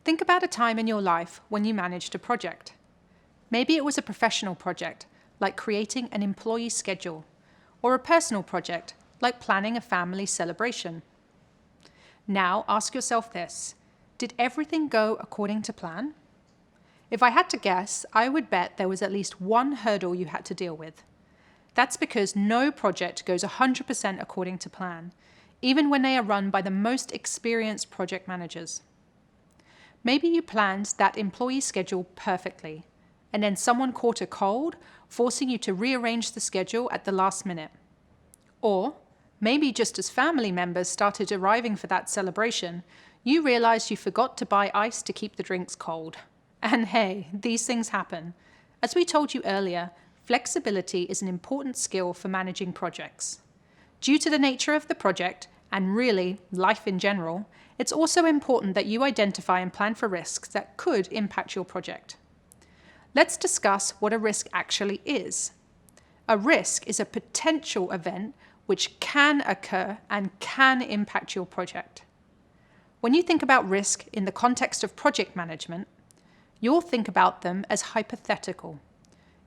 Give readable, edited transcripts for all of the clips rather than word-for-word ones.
Think about a time in your life when you managed a project. Maybe it was a professional project, like creating an employee schedule, or a personal project, like planning a family celebration. Now ask yourself this: did everything go according to plan? If I had to guess, I would bet there was at least one hurdle you had to deal with. That's because no project goes 100% according to plan, even when they are run by the most experienced project managers. Maybe you planned that employee schedule perfectly, and then someone caught a cold, forcing you to rearrange the schedule at the last minute. Or maybe just as family members started arriving for that celebration, you realized you forgot to buy ice to keep the drinks cold. And hey, these things happen. As we told you earlier, flexibility is an important skill for managing projects. Due to the nature of the project, and really life in general, it's also important that you identify and plan for risks that could impact your project. Let's discuss what a risk actually is. A risk is a potential event which can occur and can impact your project. When you think about risk in the context of project management, you'll think about them as hypothetical.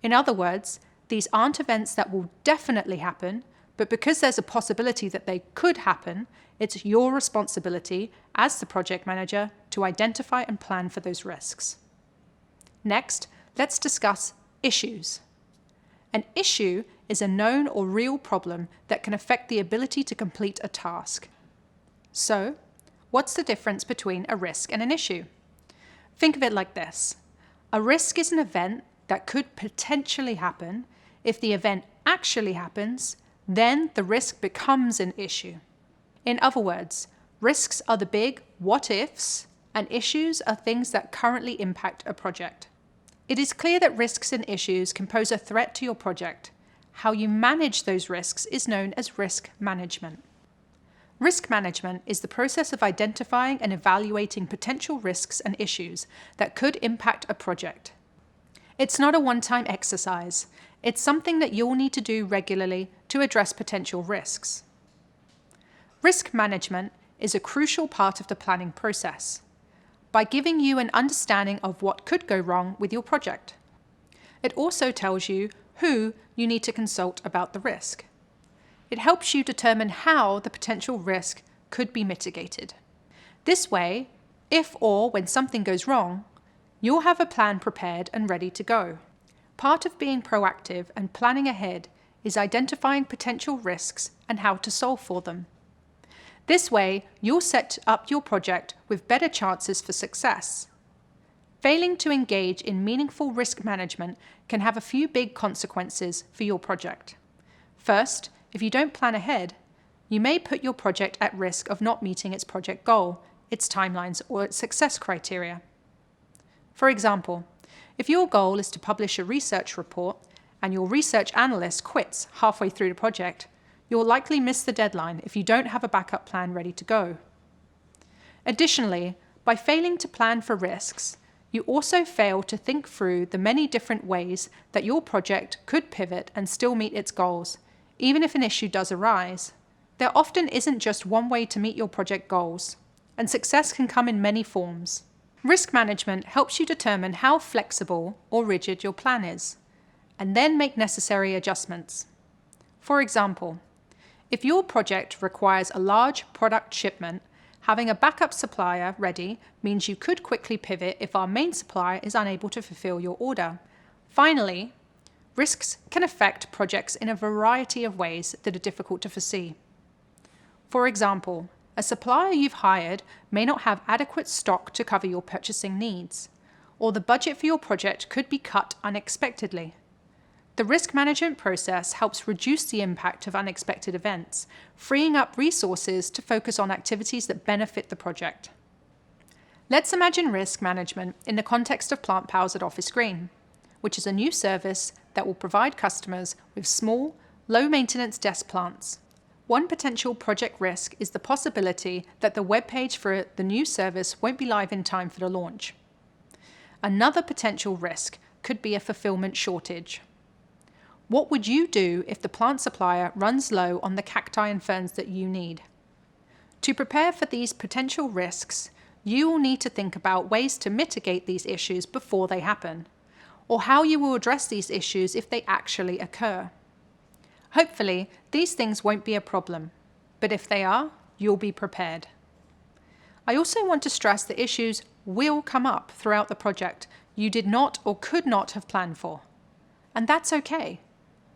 In other words, these aren't events that will definitely happen, but because there's a possibility that they could happen, it's your responsibility as the project manager to identify and plan for those risks. Next, let's discuss issues. An issue is a known or real problem that can affect the ability to complete a task. So, what's the difference between a risk and an issue? Think of it like this. A risk is an event that could potentially happen. If the event actually happens, then the risk becomes an issue. In other words, risks are the big what-ifs, and issues are things that currently impact a project. It is clear that risks and issues can pose a threat to your project. How you manage those risks is known as risk management. Risk management is the process of identifying and evaluating potential risks and issues that could impact a project. It's not a one-time exercise. It's something that you'll need to do regularly to address potential risks. Risk management is a crucial part of the planning process by giving you an understanding of what could go wrong with your project. It also tells you who you need to consult about the risk. It helps you determine how the potential risk could be mitigated. This way, if or when something goes wrong, you'll have a plan prepared and ready to go. Part of being proactive and planning ahead is identifying potential risks and how to solve for them. This way, you'll set up your project with better chances for success. Failing to engage in meaningful risk management can have a few big consequences for your project. First, if you don't plan ahead, you may put your project at risk of not meeting its project goal, its timelines, or its success criteria. For example, if your goal is to publish a research report and your research analyst quits halfway through the project, you'll likely miss the deadline if you don't have a backup plan ready to go. Additionally, by failing to plan for risks, you also fail to think through the many different ways that your project could pivot and still meet its goals, even if an issue does arise. There often isn't just one way to meet your project goals, and success can come in many forms. Risk management helps you determine how flexible or rigid your plan is, and then make necessary adjustments. For example, if your project requires a large product shipment, having a backup supplier ready means you could quickly pivot if our main supplier is unable to fulfill your order. Finally, risks can affect projects in a variety of ways that are difficult to foresee. For example, a supplier you've hired may not have adequate stock to cover your purchasing needs, or the budget for your project could be cut unexpectedly. The risk management process helps reduce the impact of unexpected events, freeing up resources to focus on activities that benefit the project. Let's imagine risk management in the context of Plant Pals at Office Green, which is a new service that will provide customers with small, low-maintenance desk plants. One potential project risk is the possibility that the web page for the new service won't be live in time for the launch. Another potential risk could be a fulfillment shortage. What would you do if the plant supplier runs low on the cacti and ferns that you need? To prepare for these potential risks, you will need to think about ways to mitigate these issues before they happen, or how you will address these issues if they actually occur. Hopefully, these things won't be a problem, but if they are, you'll be prepared. I also want to stress that issues will come up throughout the project you did not or could not have planned for. And that's okay.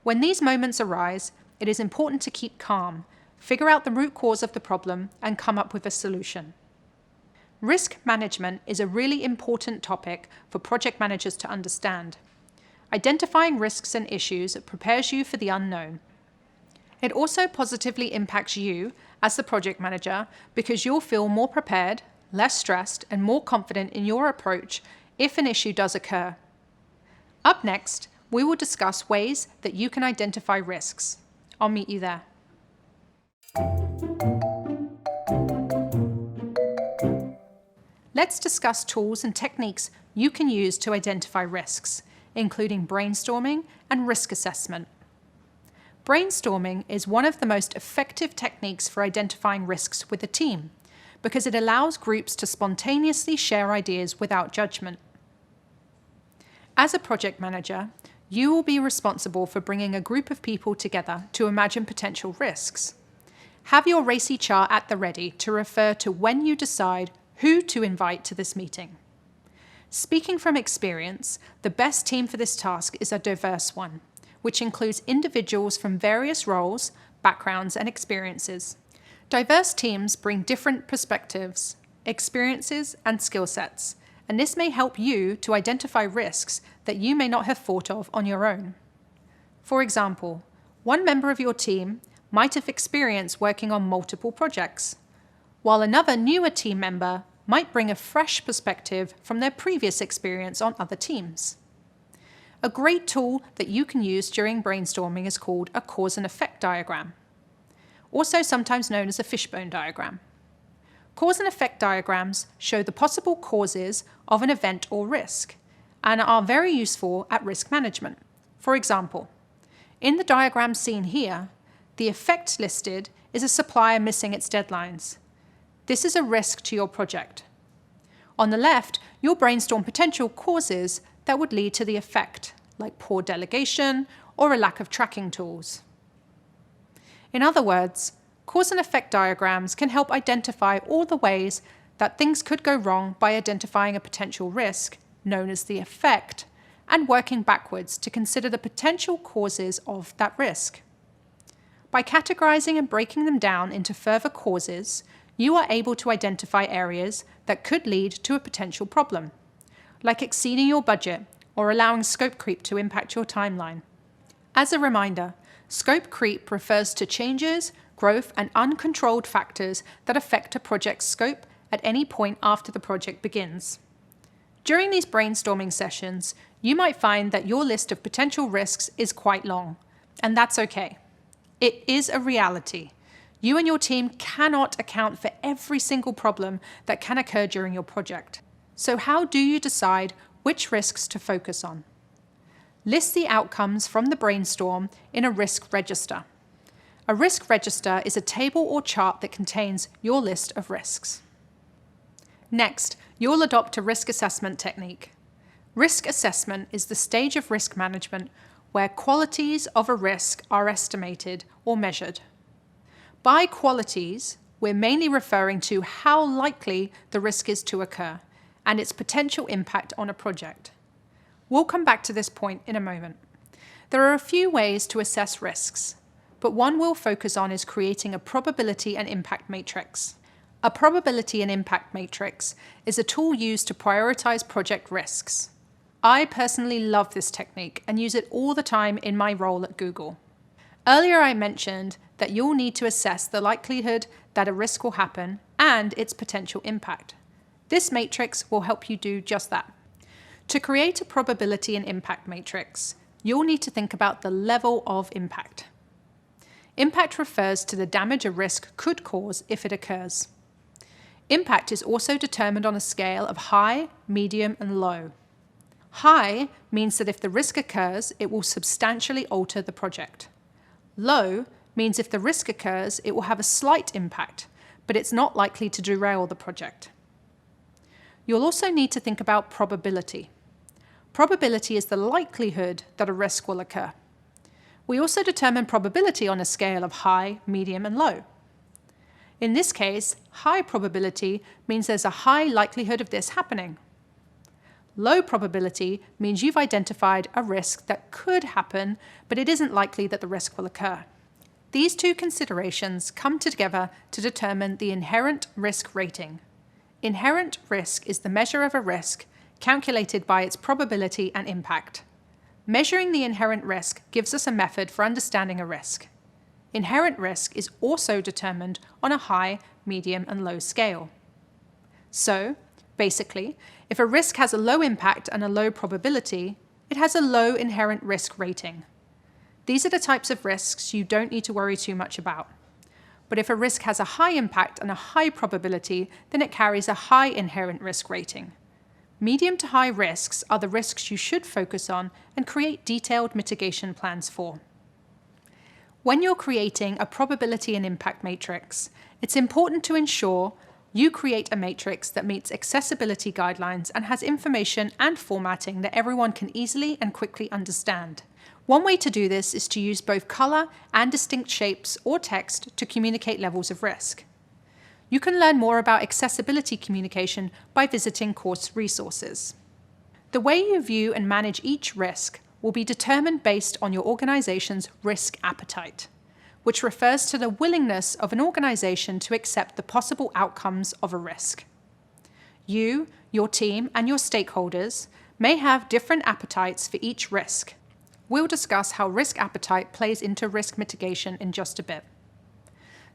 When these moments arise, it is important to keep calm, figure out the root cause of the problem, and come up with a solution. Risk management is a really important topic for project managers to understand. Identifying risks and issues prepares you for the unknown. It also positively impacts you as the project manager because you'll feel more prepared, less stressed, and more confident in your approach if an issue does occur. Up next, we will discuss ways that you can identify risks. I'll meet you there. Let's discuss tools and techniques you can use to identify risks, including brainstorming and risk assessment. Brainstorming is one of the most effective techniques for identifying risks with a team because it allows groups to spontaneously share ideas without judgment. As a project manager, you will be responsible for bringing a group of people together to imagine potential risks. Have your RACI chart at the ready to refer to when you decide who to invite to this meeting. Speaking from experience, the best team for this task is a diverse one, which includes individuals from various roles, backgrounds, and experiences. Diverse teams bring different perspectives, experiences, and skill sets, and this may help you to identify risks that you may not have thought of on your own. For example, one member of your team might have experience working on multiple projects, while another newer team member might bring a fresh perspective from their previous experience on other teams. A great tool that you can use during brainstorming is called a cause and effect diagram, also sometimes known as a fishbone diagram. Cause and effect diagrams show the possible causes of an event or risk and are very useful at risk management. For example, in the diagram seen here, the effect listed is a supplier missing its deadlines. This is a risk to your project. On the left, you'll brainstorm potential causes that would lead to the effect, like poor delegation or a lack of tracking tools. In other words, cause and effect diagrams can help identify all the ways that things could go wrong by identifying a potential risk, known as the effect, and working backwards to consider the potential causes of that risk. By categorizing and breaking them down into further causes, you are able to identify areas that could lead to a potential problem, like exceeding your budget or allowing scope creep to impact your timeline. As a reminder, scope creep refers to changes, growth, and uncontrolled factors that affect a project's scope at any point after the project begins. During these brainstorming sessions, you might find that your list of potential risks is quite long, and that's okay. It is a reality. You and your team cannot account for every single problem that can occur during your project. So how do you decide which risks to focus on? List the outcomes from the brainstorm in a risk register. A risk register is a table or chart that contains your list of risks. Next, you'll adopt a risk assessment technique. Risk assessment is the stage of risk management where qualities of a risk are estimated or measured. By qualities, we're mainly referring to how likely the risk is to occur and its potential impact on a project. We'll come back to this point in a moment. There are a few ways to assess risks, but one we'll focus on is creating a probability and impact matrix. A probability and impact matrix is a tool used to prioritize project risks. I personally love this technique and use it all the time in my role at Google. Earlier I mentioned that you'll need to assess the likelihood that a risk will happen and its potential impact. This matrix will help you do just that. To create a probability and impact matrix, you'll need to think about the level of impact. Impact refers to the damage a risk could cause if it occurs. Impact is also determined on a scale of high, medium, and low. High means that if the risk occurs, it will substantially alter the project. Low means if the risk occurs, it will have a slight impact, but it's not likely to derail the project. You'll also need to think about probability. Probability is the likelihood that a risk will occur. We also determine probability on a scale of high, medium, and low. In this case, high probability means there's a high likelihood of this happening. Low probability means you've identified a risk that could happen, but it isn't likely that the risk will occur. These two considerations come together to determine the inherent risk rating. Inherent risk is the measure of a risk calculated by its probability and impact. Measuring the inherent risk gives us a method for understanding a risk. Inherent risk is also determined on a high, medium, and low scale. So, basically, if a risk has a low impact and a low probability, it has a low inherent risk rating. These are the types of risks you don't need to worry too much about. But if a risk has a high impact and a high probability, then it carries a high inherent risk rating. Medium to high risks are the risks you should focus on and create detailed mitigation plans for. When you're creating a probability and impact matrix, it's important to ensure you create a matrix that meets accessibility guidelines and has information and formatting that everyone can easily and quickly understand. One way to do this is to use both color and distinct shapes or text to communicate levels of risk. You can learn more about accessibility communication by visiting course resources. The way you view and manage each risk will be determined based on your organization's risk appetite, which refers to the willingness of an organization to accept the possible outcomes of a risk. You, your team, and your stakeholders may have different appetites for each risk. We'll discuss how risk appetite plays into risk mitigation in just a bit.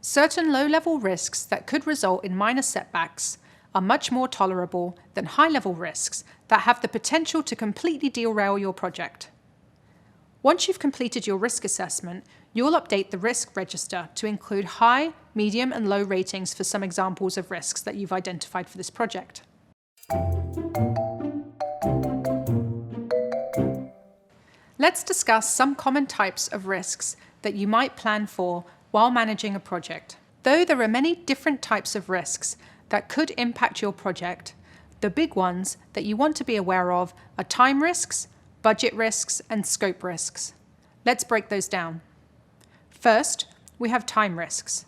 Certain low-level risks that could result in minor setbacks are much more tolerable than high-level risks that have the potential to completely derail your project. Once you've completed your risk assessment, you'll update the risk register to include high, medium, and low ratings for some examples of risks that you've identified for this project. Let's discuss some common types of risks that you might plan for while managing a project. Though there are many different types of risks that could impact your project, the big ones that you want to be aware of are time risks, budget risks, and scope risks. Let's break those down. First, we have time risks.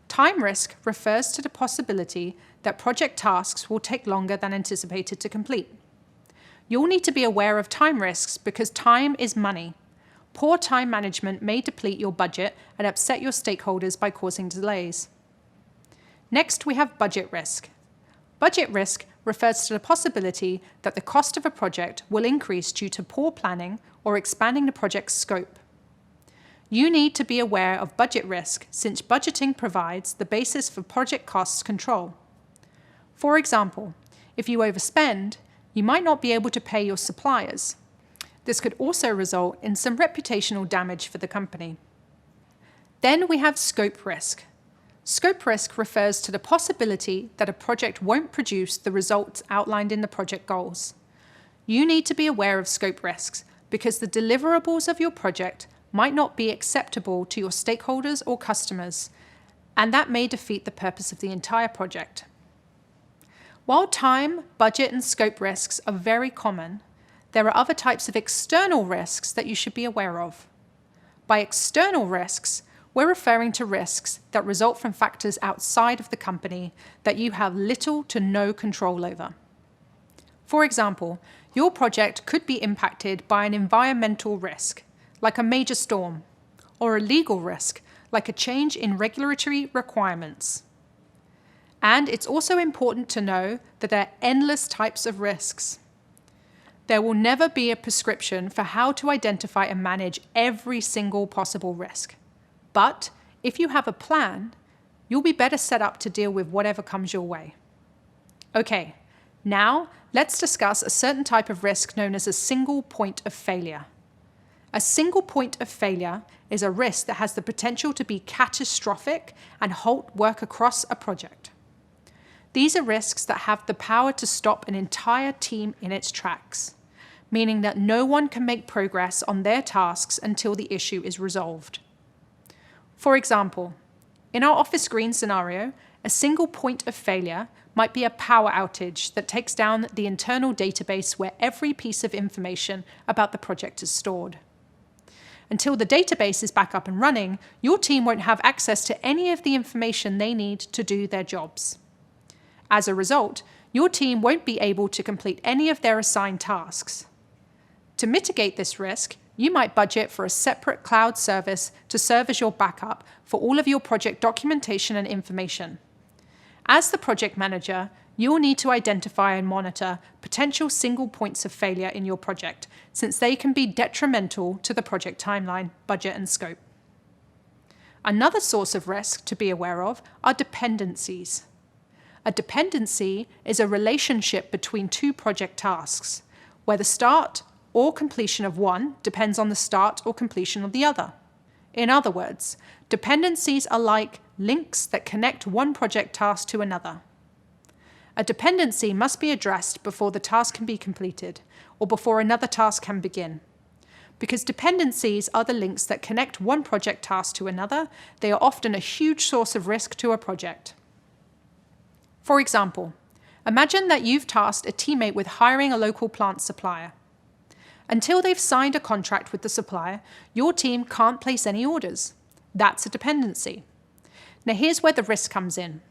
Time risk refers to the possibility that project tasks will take longer than anticipated to complete. You'll need to be aware of time risks because time is money. Poor time management may deplete your budget and upset your stakeholders by causing delays. Next, we have budget risk. Budget risk refers to the possibility that the cost of a project will increase due to poor planning or expanding the project's scope. You need to be aware of budget risk since budgeting provides the basis for project costs control. For example, if you overspend, you might not be able to pay your suppliers. This could also result in some reputational damage for the company. Then we have scope risk. Scope risk refers to the possibility that a project won't produce the results outlined in the project goals. You need to be aware of scope risks because the deliverables of your project might not be acceptable to your stakeholders or customers, and that may defeat the purpose of the entire project. While time, budget, and scope risks are very common, there are other types of external risks that you should be aware of. By external risks, we're referring to risks that result from factors outside of the company that you have little to no control over. For example, your project could be impacted by an environmental risk, like a major storm, or a legal risk, like a change in regulatory requirements. And it's also important to know that there are endless types of risks. There will never be a prescription for how to identify and manage every single possible risk. But if you have a plan, you'll be better set up to deal with whatever comes your way. Okay, now let's discuss a certain type of risk known as a single point of failure. A single point of failure is a risk that has the potential to be catastrophic and halt work across a project. These are risks that have the power to stop an entire team in its tracks, meaning that no one can make progress on their tasks until the issue is resolved. For example, In our Office Green scenario, a single point of failure might be a power outage that takes down the internal database where every piece of information about the project is stored. Until the database is back up and running, your team won't have access to any of the information they need to do their jobs. As a result, your team won't be able to complete any of their assigned tasks. To mitigate this risk, you might budget for a separate cloud service to serve as your backup for all of your project documentation and information. As the project manager, you'll need to identify and monitor potential single points of failure in your project, since they can be detrimental to the project timeline, budget, and scope. Another source of risk to be aware of are dependencies. A dependency is a relationship between two project tasks, where the start or completion of one depends on the start or completion of the other. In other words, dependencies are like links that connect one project task to another. A dependency must be addressed before the task can be completed or before another task can begin. Because dependencies are the links that connect one project task to another, they are often a huge source of risk to a project. For example, imagine that you've tasked a teammate with hiring a local plant supplier. Until they've signed a contract with the supplier, your team can't place any orders. That's a dependency. Now here's where the risk comes in.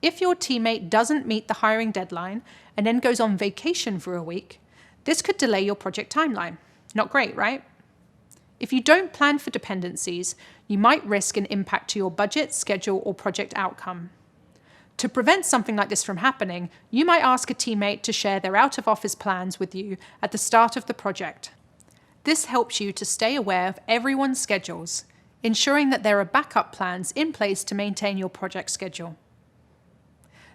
If your teammate doesn't meet the hiring deadline and then goes on vacation for a week, this could delay your project timeline. Not great, right? If you don't plan for dependencies, you might risk an impact to your budget, schedule, or project outcome. To prevent something like this from happening, you might ask a teammate to share their out-of-office plans with you at the start of the project. This helps you to stay aware of everyone's schedules, ensuring that there are backup plans in place to maintain your project schedule.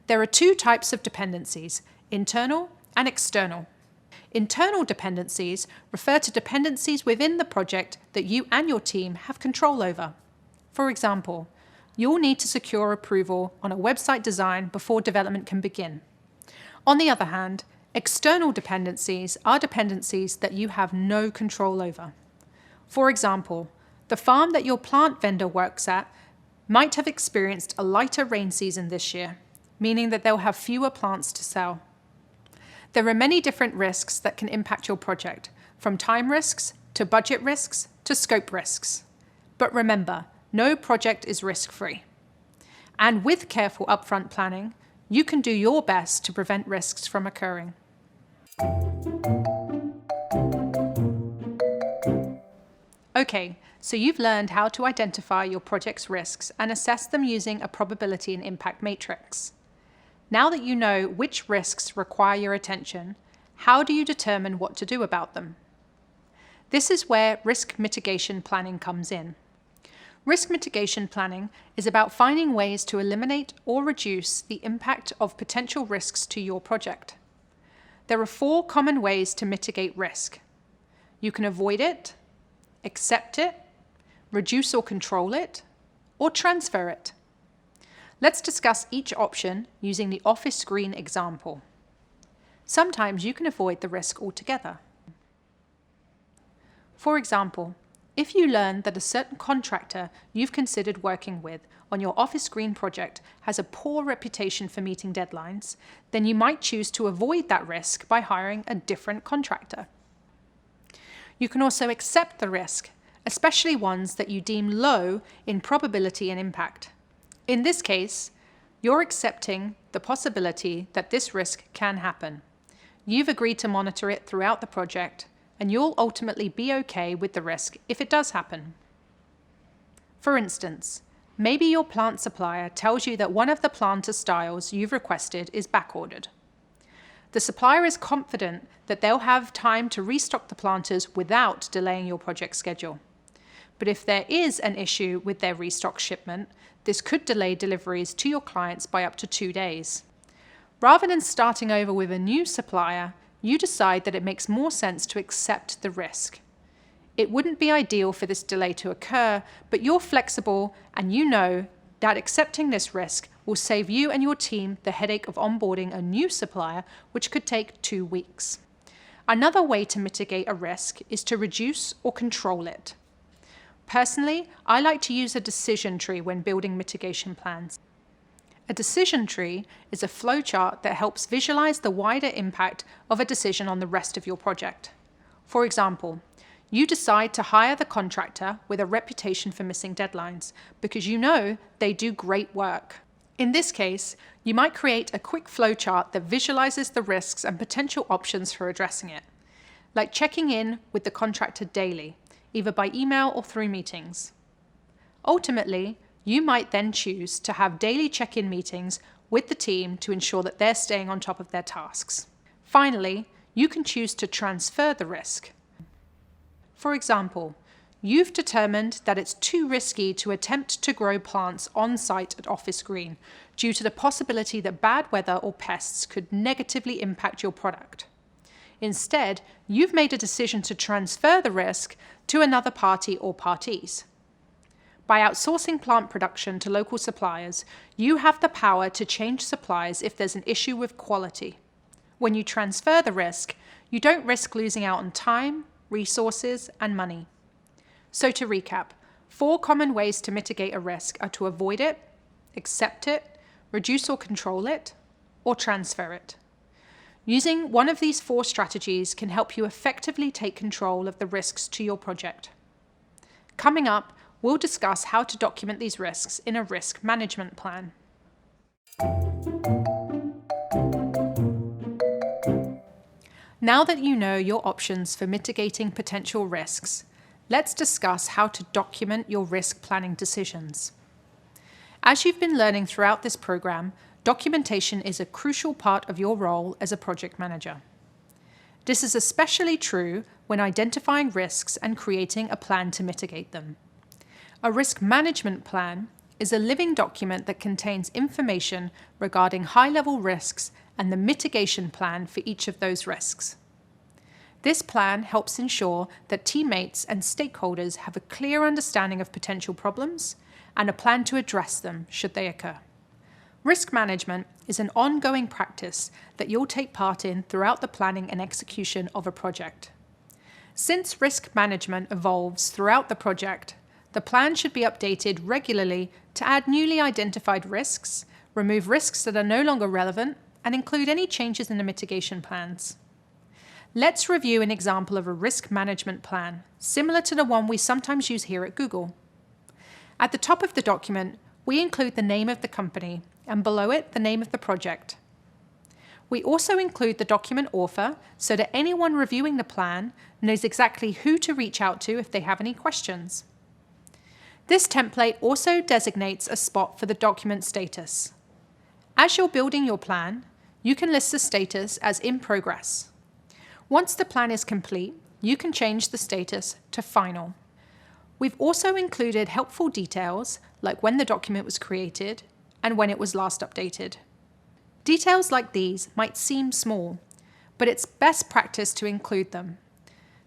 There are two types of dependencies, internal and external. Internal dependencies refer to dependencies within the project that you and your team have control over. For example, you'll need to secure approval on a website design before development can begin. On the other hand, external dependencies are dependencies that you have no control over. For example, the farm that your plant vendor works at might have experienced a lighter rain season this year, meaning that they'll have fewer plants to sell. There are many different risks that can impact your project, from time risks to budget risks to scope risks. But remember, no project is risk-free. And with careful upfront planning, you can do your best to prevent risks from occurring. Okay, so you've learned how to identify your project's risks and assess them using a probability and impact matrix. Now that you know which risks require your attention, how do you determine what to do about them? This is where risk mitigation planning comes in. Risk mitigation planning is about finding ways to eliminate or reduce the impact of potential risks to your project. There are 4 common ways to mitigate risk. You can avoid it, accept it, reduce or control it, or transfer it. Let's discuss each option using the Office Green example. Sometimes you can avoid the risk altogether. For example, if you learn that a certain contractor you've considered working with on your Office Green project has a poor reputation for meeting deadlines, then you might choose to avoid that risk by hiring a different contractor. You can also accept the risk, especially ones that you deem low in probability and impact. In this case, you're accepting the possibility that this risk can happen. You've agreed to monitor it throughout the project, and you'll ultimately be okay with the risk if it does happen. For instance, maybe your plant supplier tells you that one of the planter styles you've requested is backordered. The supplier is confident that they'll have time to restock the planters without delaying your project schedule. But if there is an issue with their restock shipment, this could delay deliveries to your clients by up to 2 days. Rather than starting over with a new supplier, you decide that it makes more sense to accept the risk. It wouldn't be ideal for this delay to occur, but you're flexible and you know that accepting this risk will save you and your team the headache of onboarding a new supplier, which could take 2 weeks. Another way to mitigate a risk is to reduce or control it. Personally, I like to use a decision tree when building mitigation plans. A decision tree is a flowchart that helps visualize the wider impact of a decision on the rest of your project. For example, you decide to hire the contractor with a reputation for missing deadlines because you know they do great work. In this case, you might create a quick flowchart that visualizes the risks and potential options for addressing it, like checking in with the contractor daily, either by email or through meetings. Ultimately, you might then choose to have daily check-in meetings with the team to ensure that they're staying on top of their tasks. Finally, you can choose to transfer the risk. For example, you've determined that it's too risky to attempt to grow plants on site at Office Green due to the possibility that bad weather or pests could negatively impact your product. Instead, you've made a decision to transfer the risk to another party or parties. By outsourcing plant production to local suppliers, you have the power to change supplies if there's an issue with quality. When you transfer the risk, you don't risk losing out on time, resources, and money. So to recap, 4 common ways to mitigate a risk are to avoid it, accept it, reduce or control it, or transfer it. Using one of these 4 strategies can help you effectively take control of the risks to your project. Coming up, we'll discuss how to document these risks in a risk management plan. Now that you know your options for mitigating potential risks, let's discuss how to document your risk planning decisions. As you've been learning throughout this program, documentation is a crucial part of your role as a project manager. This is especially true when identifying risks and creating a plan to mitigate them. A risk management plan is a living document that contains information regarding high-level risks and the mitigation plan for each of those risks. This plan helps ensure that teammates and stakeholders have a clear understanding of potential problems and a plan to address them should they occur. Risk management is an ongoing practice that you'll take part in throughout the planning and execution of a project. Since risk management evolves throughout the project, the plan should be updated regularly to add newly identified risks, remove risks that are no longer relevant, and include any changes in the mitigation plans. Let's review an example of a risk management plan, similar to the one we sometimes use here at Google. At the top of the document, we include the name of the company, and below it, the name of the project. We also include the document author so that anyone reviewing the plan knows exactly who to reach out to if they have any questions. This template also designates a spot for the document status. As you're building your plan, you can list the status as in progress. Once the plan is complete, you can change the status to final. We've also included helpful details like when the document was created and when it was last updated. Details like these might seem small, but it's best practice to include them.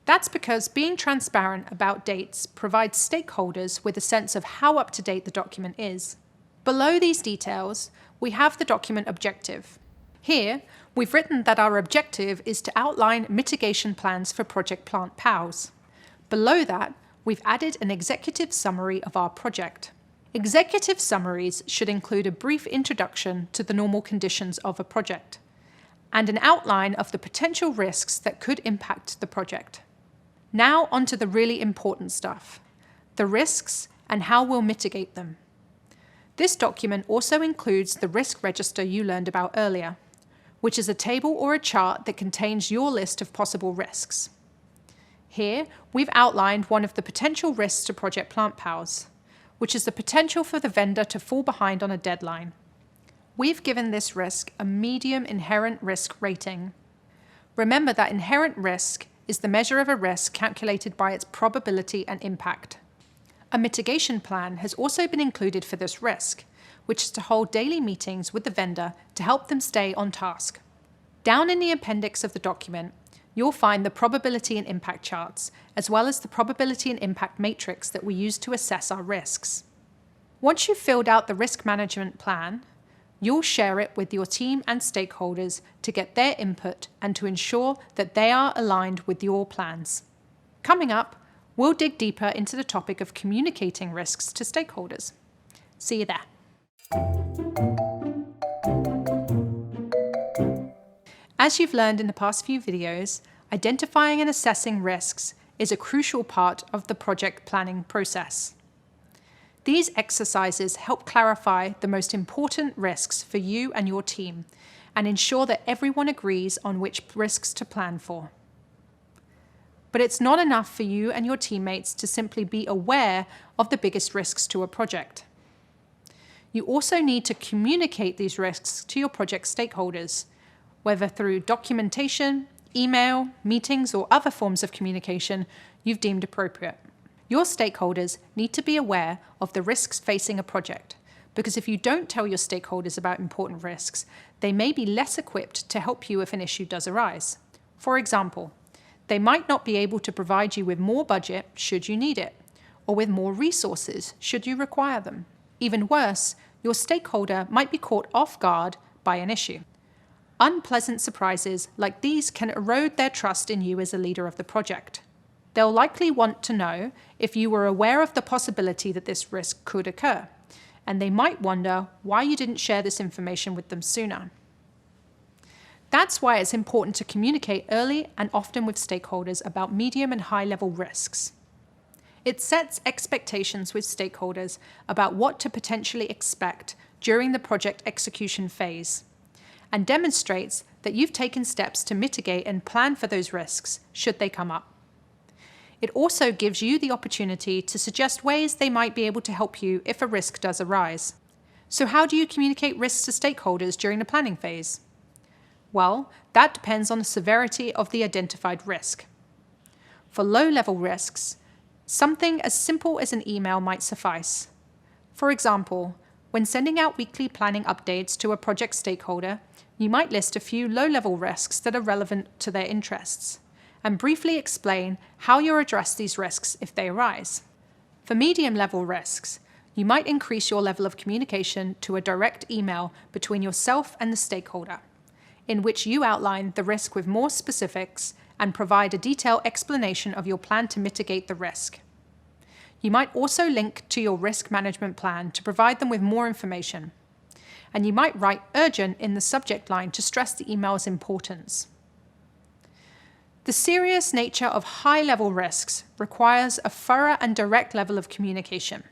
That's because being transparent about dates provides stakeholders with a sense of how up-to-date the document is. Below these details, we have the document objective. Here, we've written that our objective is to outline mitigation plans for Project Plant POWs. Below that, we've added an executive summary of our project. Executive summaries should include a brief introduction to the normal conditions of a project and an outline of the potential risks that could impact the project. Now onto the really important stuff, the risks and how we'll mitigate them. This document also includes the risk register you learned about earlier, which is a table or a chart that contains your list of possible risks. Here, we've outlined one of the potential risks to Project Plant POWs, which is the potential for the vendor to fall behind on a deadline. We've given this risk a medium inherent risk rating. Remember that inherent risk is the measure of a risk calculated by its probability and impact. A mitigation plan has also been included for this risk, which is to hold daily meetings with the vendor to help them stay on task. Down in the appendix of the document, you'll find the probability and impact charts, as well as the probability and impact matrix that we use to assess our risks. Once you've filled out the risk management plan, you'll share it with your team and stakeholders to get their input and to ensure that they are aligned with your plans. Coming up, We'll dig deeper into the topic of communicating risks to stakeholders. See you there. As you've learned in the past few videos, identifying and assessing risks is a crucial part of the project planning process. These exercises help clarify the most important risks for you and your team and ensure that everyone agrees on which risks to plan for. But it's not enough for you and your teammates to simply be aware of the biggest risks to a project. You also need to communicate these risks to your project stakeholders, whether through documentation, email, meetings, or other forms of communication you've deemed appropriate. Your stakeholders need to be aware of the risks facing a project, because if you don't tell your stakeholders about important risks, they may be less equipped to help you if an issue does arise. For example, they might not be able to provide you with more budget should you need it, or with more resources should you require them. Even worse, your stakeholder might be caught off guard by an issue. Unpleasant surprises like these can erode their trust in you as a leader of the project. They'll likely want to know if you were aware of the possibility that this risk could occur, and they might wonder why you didn't share this information with them sooner. That's why it's important to communicate early and often with stakeholders about medium and high-level risks. It sets expectations with stakeholders about what to potentially expect during the project execution phase, and demonstrates that you've taken steps to mitigate and plan for those risks should they come up. It also gives you the opportunity to suggest ways they might be able to help you if a risk does arise. So how do you communicate risks to stakeholders during the planning phase? Well, that depends on the severity of the identified risk. For low-level risks, something as simple as an email might suffice. For example, when sending out weekly planning updates to a project stakeholder, you might list a few low-level risks that are relevant to their interests, and briefly explain how you'll address these risks if they arise. For medium-level risks, you might increase your level of communication to a direct email between yourself and the stakeholder, in which you outline the risk with more specifics and provide a detailed explanation of your plan to mitigate the risk. You might also link to your risk management plan to provide them with more information. And you might write urgent in the subject line to stress the email's importance. The serious nature of high-level risks requires a thorough and direct level of communication.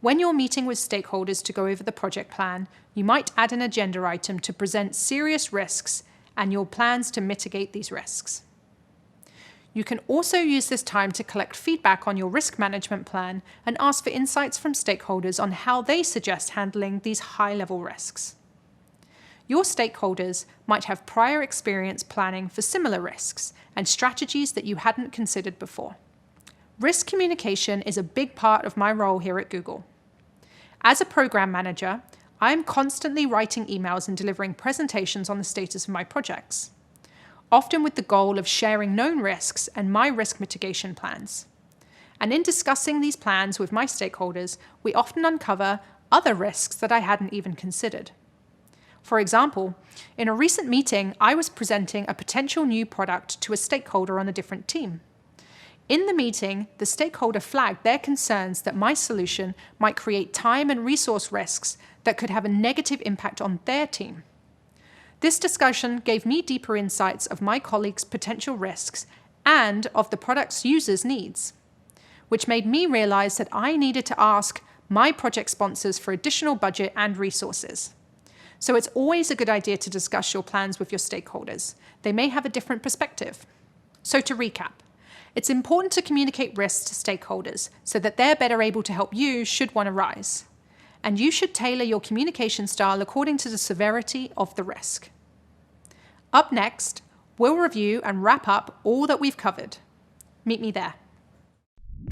When you're meeting with stakeholders to go over the project plan, you might add an agenda item to present serious risks and your plans to mitigate these risks. You can also use this time to collect feedback on your risk management plan and ask for insights from stakeholders on how they suggest handling these high-level risks. Your stakeholders might have prior experience planning for similar risks and strategies that you hadn't considered before. Risk communication is a big part of my role here at Google. As a program manager, I am constantly writing emails and delivering presentations on the status of my projects, often with the goal of sharing known risks and my risk mitigation plans. And in discussing these plans with my stakeholders, we often uncover other risks that I hadn't even considered. For example, in a recent meeting, I was presenting a potential new product to a stakeholder on a different team. In the meeting, the stakeholder flagged their concerns that my solution might create time and resource risks that could have a negative impact on their team. This discussion gave me deeper insights of my colleagues' potential risks and of the product's users' needs, which made me realize that I needed to ask my project sponsors for additional budget and resources. So it's always a good idea to discuss your plans with your stakeholders. They may have a different perspective. So to recap, it's important to communicate risks to stakeholders so that they're better able to help you should one arise. And you should tailor your communication style according to the severity of the risk. Up next, we'll review and wrap up all that we've covered. Meet me there.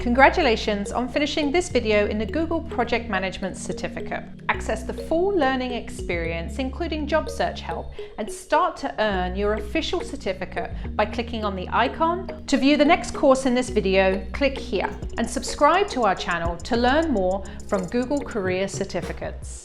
Congratulations on finishing this video in the Google Project Management Certificate. Access the full learning experience, including job search help, and start to earn your official certificate by clicking on the icon. To view the next course in this video, click here and subscribe to our channel to learn more from Google Career Certificates.